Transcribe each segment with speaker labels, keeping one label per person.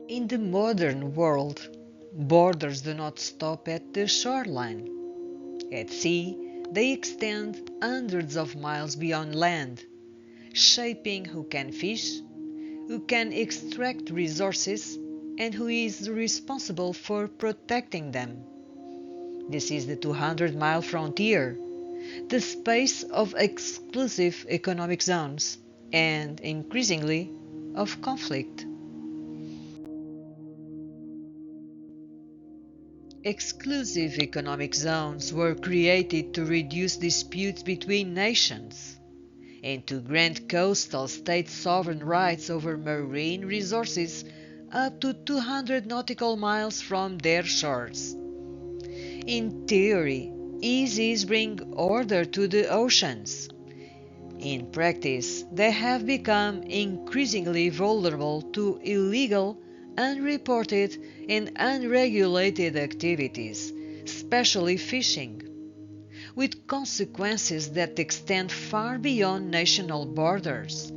Speaker 1: In the modern world, borders do not stop at the shoreline. At sea, they extend hundreds of miles beyond land, shaping who can fish, who can extract resources, and who is responsible for protecting them. This is the 200-mile frontier, the space of exclusive economic zones, and increasingly of conflict. Exclusive economic zones were created to reduce disputes between nations and to grant coastal states sovereign rights over marine resources up to 200 nautical miles from their shores. In theory, EEZs bring order to the oceans. In practice, they have become increasingly vulnerable to illegal, unreported, and unregulated activities, especially fishing, with consequences that extend far beyond national borders.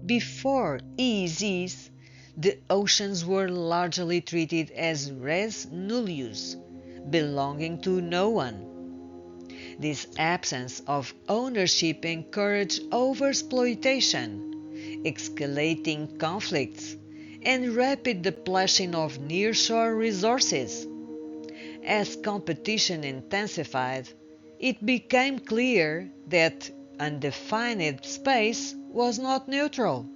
Speaker 1: Before EEZs, the oceans were largely treated as res nullius, belonging to no one. This absence of ownership encouraged overexploitation, escalating conflicts, and rapid depletion of nearshore resources. As competition intensified, it became clear that undefined space was not neutral.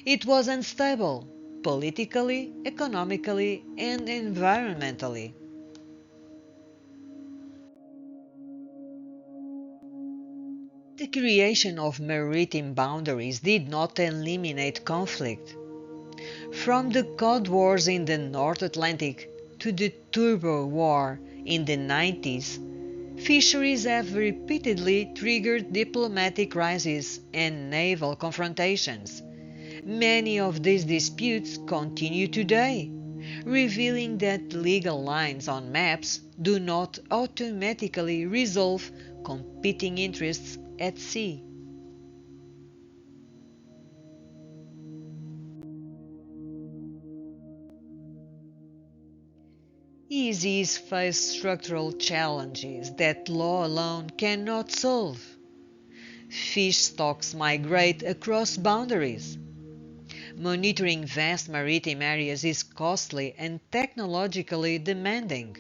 Speaker 1: It was unstable, politically, economically, and environmentally. The creation of maritime boundaries did not eliminate conflict. From the Cod Wars in the North Atlantic to the Turbo War in the 90s, fisheries have repeatedly triggered diplomatic crises and naval confrontations. Many of these disputes continue today, revealing that legal lines on maps do not automatically resolve competing interests at sea. EEZs face structural challenges that law alone cannot solve. Fish stocks migrate across boundaries. Monitoring vast maritime areas is costly and technologically demanding.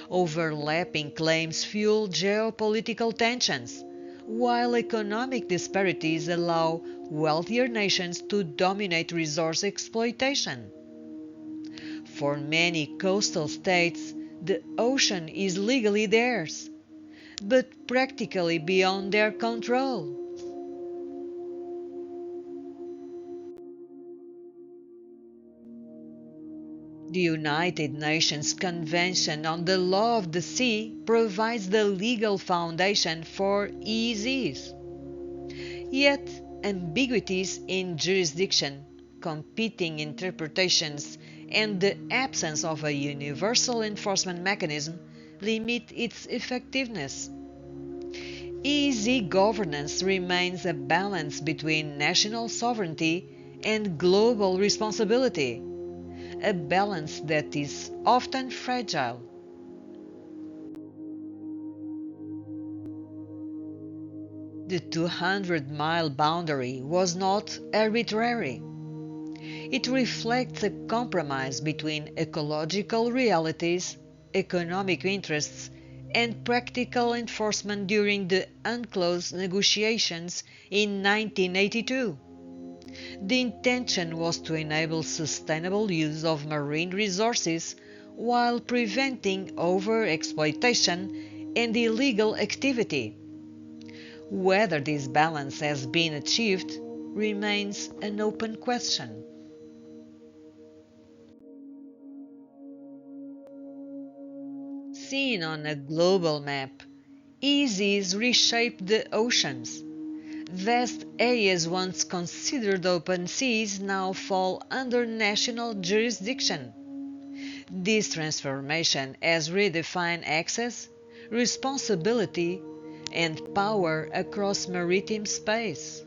Speaker 1: Overlapping claims fuel geopolitical tensions, while economic disparities allow wealthier nations to dominate resource exploitation. For many coastal states, the ocean is legally theirs, but practically beyond their control. The United Nations Convention on the Law of the Sea provides the legal foundation for EEZs. Yet, ambiguities in jurisdiction, competing interpretations, and the absence of a universal enforcement mechanism limit its effectiveness. EEZ governance remains a balance between national sovereignty and global responsibility, a balance that is often fragile. The 200-mile boundary was not arbitrary. It reflects a compromise between ecological realities, economic interests, and practical enforcement during the UNCLOS negotiations in 1982. The intention was to enable sustainable use of marine resources while preventing overexploitation and illegal activity. Whether this balance has been achieved remains an open question. Seen on a global map, EEZs reshape the oceans. Vast areas once considered open seas now fall under national jurisdiction. This transformation has redefined access, responsibility, and power across maritime space.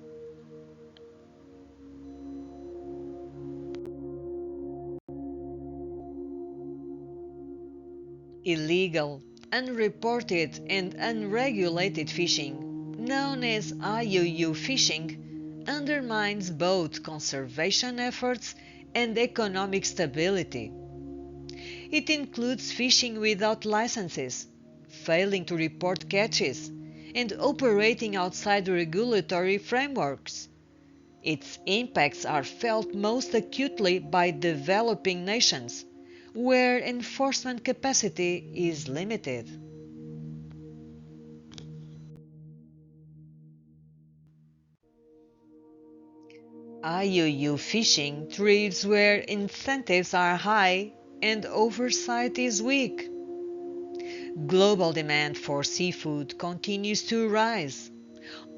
Speaker 1: Illegal, unreported, and unregulated fishing, known as IUU fishing, undermines both conservation efforts and economic stability. It includes fishing without licenses, failing to report catches, and operating outside regulatory frameworks. Its impacts are felt most acutely by developing nations, where enforcement capacity is limited. IUU fishing thrives where incentives are high and oversight is weak. Global demand for seafood continues to rise,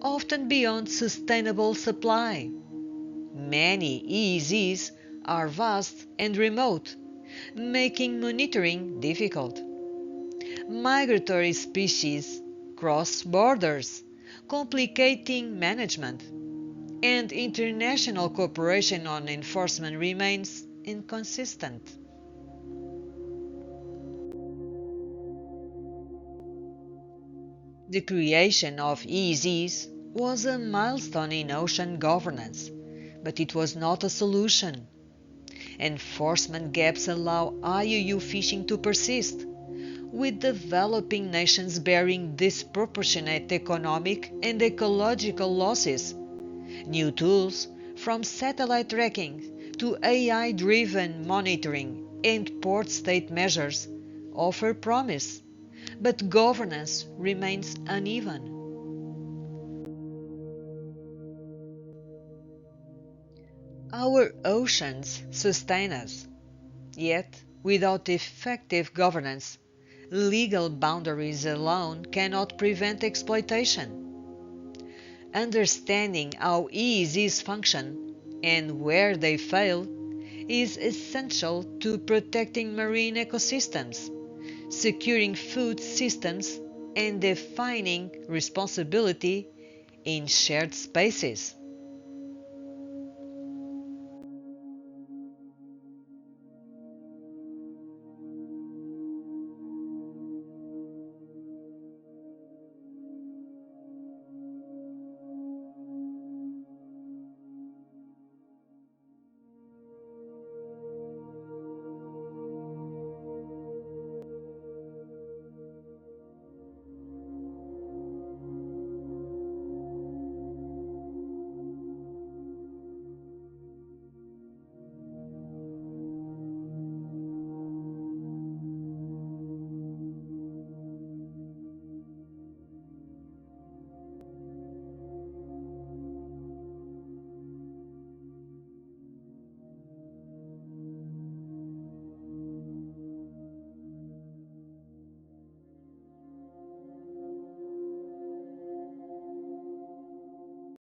Speaker 1: often beyond sustainable supply. Many EEZs are vast and remote, making monitoring difficult. Migratory species cross borders, complicating management, and international cooperation on enforcement remains inconsistent. The creation of EEZs was a milestone in ocean governance, but it was not a solution. Enforcement gaps allow IUU fishing to persist, with developing nations bearing disproportionate economic and ecological losses. New tools, from satellite tracking to AI driven monitoring and port state measures, offer promise, but governance remains uneven. Our oceans sustain us, yet, without effective governance, legal boundaries alone cannot prevent exploitation. Understanding how EEZs function and where they fail is essential to protecting marine ecosystems, securing food systems, and defining responsibility in shared spaces.